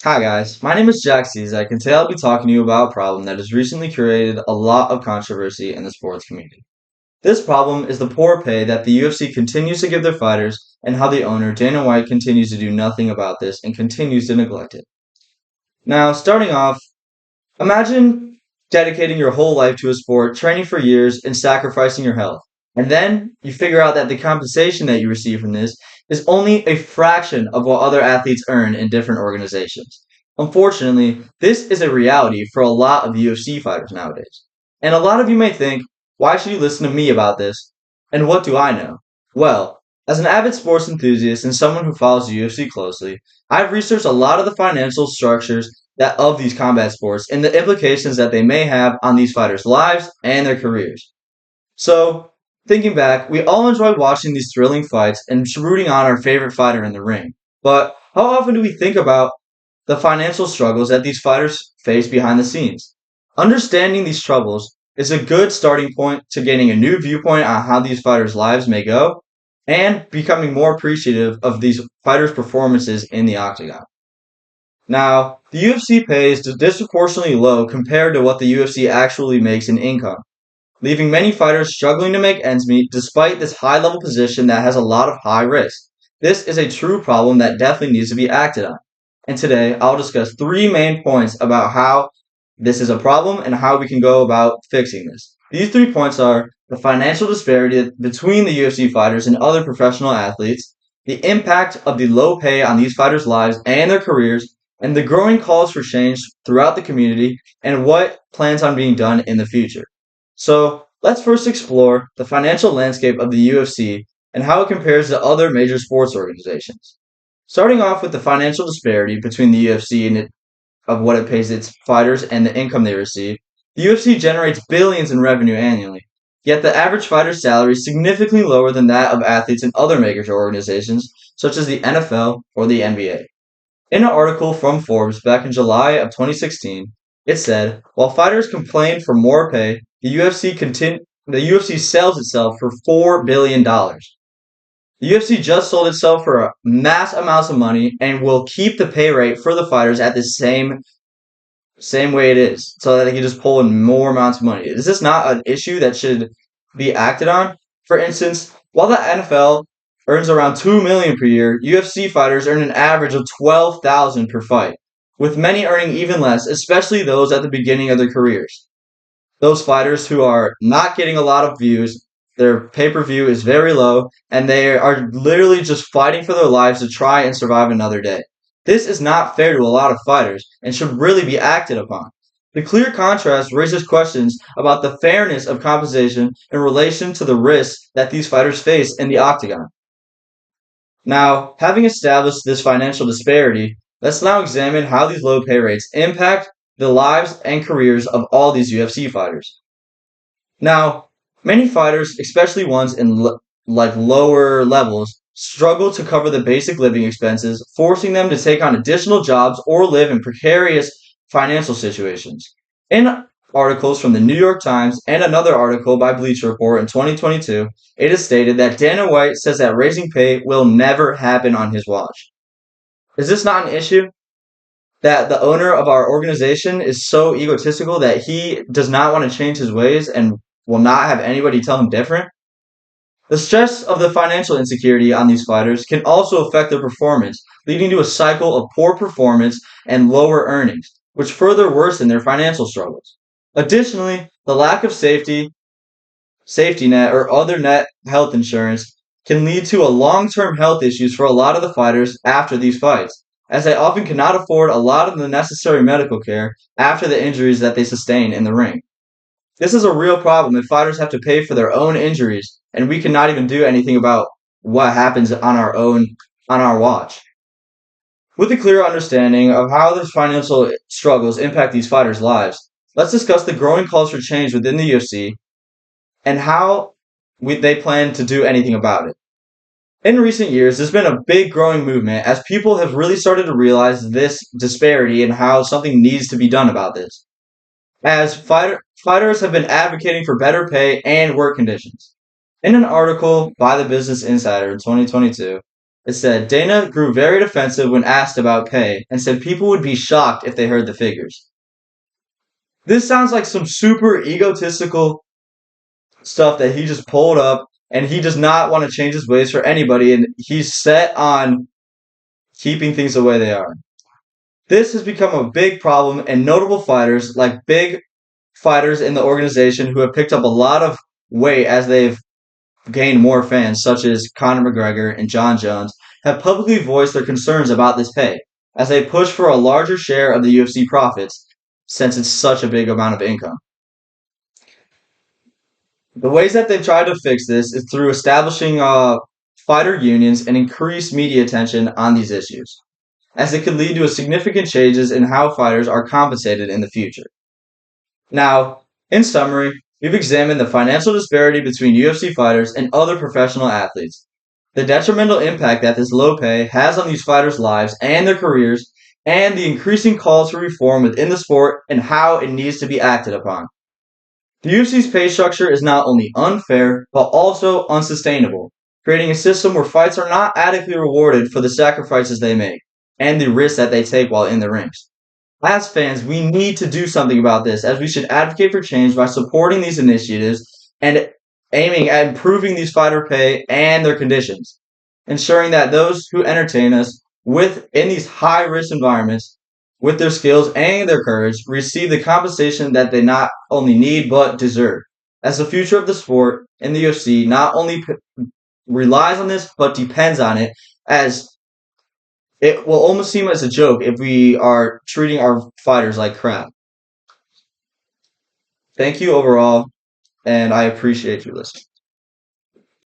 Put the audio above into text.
Hi guys, my name is Zizek, and today I'll be talking to you about a problem that has recently created a lot of controversy in the sports community. This problem is the poor pay that the UFC continues to give their fighters and how the owner, Dana White, continues to do nothing about this and continues to neglect it. Now, starting off, imagine dedicating your whole life to a sport, training for years, and sacrificing your health. And then you figure out that the compensation that you receive from this is only a fraction of what other athletes earn in different organizations. Unfortunately, this is a reality for a lot of UFC fighters nowadays. And a lot of you may think, why should you listen to me about this? And what do I know? Well, as an avid sports enthusiast and someone who follows the UFC closely, I've researched a lot of the financial structures that of these combat sports and the implications that they may have on these fighters' lives and their careers. So, thinking back, we all enjoy watching these thrilling fights and rooting on our favorite fighter in the ring. But how often do we think about the financial struggles that these fighters face behind the scenes? Understanding these troubles is a good starting point to gaining a new viewpoint on how these fighters' lives may go and becoming more appreciative of these fighters' performances in the octagon. Now, the UFC pays disproportionately low compared to what the UFC actually makes in income, leaving many fighters struggling to make ends meet despite this high level position that has a lot of high risk. This is a true problem that definitely needs to be acted on. And today, I'll discuss three main points about how this is a problem and how we can go about fixing this. These 3 points are the financial disparity between the UFC fighters and other professional athletes, the impact of the low pay on these fighters' lives and their careers, and the growing calls for change throughout the community and what plans on being done in the future. So, let's first explore the financial landscape of the UFC and how it compares to other major sports organizations. Starting off with the financial disparity between the UFC and of what it pays its fighters and the income they receive, the UFC generates billions in revenue annually. Yet the average fighter's salary is significantly lower than that of athletes in other major organizations, such as the NFL or the NBA. In an article from Forbes back in July of 2016, it said, while fighters complained for more pay, the UFC sells itself for $4 billion. The UFC just sold itself for mass amounts of money and will keep the pay rate for the fighters at the same way it is, so that they can just pull in more amounts of money. Is this not an issue that should be acted on? For instance, while the NFL earns around $2 million per year, UFC fighters earn an average of $12,000 per fight, with many earning even less, especially those at the beginning of their careers. Those fighters who are not getting a lot of views, their pay-per-view is very low, and they are literally just fighting for their lives to try and survive another day. This is not fair to a lot of fighters and should really be acted upon. The clear contrast raises questions about the fairness of compensation in relation to the risks that these fighters face in the octagon. Now, having established this financial disparity, let's now examine how these low pay rates impact the lives and careers of all these UFC fighters. Now, many fighters, especially ones in lower levels, struggle to cover the basic living expenses, forcing them to take on additional jobs or live in precarious financial situations. In articles from the New York Times and another article by Bleacher Report in 2022, it is stated that Dana White says that raising pay will never happen on his watch. Is this not an issue? That the owner of our organization is so egotistical that he does not want to change his ways and will not have anybody tell him different? The stress of the financial insecurity on these fighters can also affect their performance, leading to a cycle of poor performance and lower earnings, which further worsen their financial struggles. Additionally, the lack of safety net, or other net health insurance can lead to a long-term health issues for a lot of the fighters after these fights, as they often cannot afford a lot of the necessary medical care after the injuries that they sustain in the ring. This is a real problem if fighters have to pay for their own injuries, and we cannot even do anything about what happens on our watch. With a clear understanding of how the financial struggles impact these fighters' lives, let's discuss the growing calls for change within the UFC and how they plan to do anything about it. In recent years, there's been a big growing movement as people have really started to realize this disparity and how something needs to be done about this. As fighters have been advocating for better pay and work conditions. In an article by the Business Insider in 2022, It said Dana grew very defensive when asked about pay and said people would be shocked if they heard the figures. This sounds like some super egotistical stuff that he just pulled up, and he does not want to change his ways for anybody, and he's set on keeping things the way they are. This has become a big problem, and notable fighters, like big fighters in the organization who have picked up a lot of weight as they've gained more fans, such as Conor McGregor and John Jones, have publicly voiced their concerns about this pay, as they push for a larger share of the UFC profits, since it's such a big amount of income. The ways that they've tried to fix this is through establishing fighter unions and increased media attention on these issues, as it could lead to a significant changes in how fighters are compensated in the future. Now, in summary, we've examined the financial disparity between UFC fighters and other professional athletes, the detrimental impact that this low pay has on these fighters' lives and their careers, and the increasing calls for reform within the sport and how it needs to be acted upon. The UFC's pay structure is not only unfair, but also unsustainable, creating a system where fights are not adequately rewarded for the sacrifices they make and the risks that they take while in the rings. As fans, we need to do something about this, as we should advocate for change by supporting these initiatives and aiming at improving these fighter pay and their conditions, ensuring that those who entertain us in these high risk environments with their skills and their courage receive the compensation that they not only need but deserve. As the future of the sport in the UFC not only relies on this but depends on it, as it will almost seem as a joke if we are treating our fighters like crap. Thank you overall, and I appreciate you listening.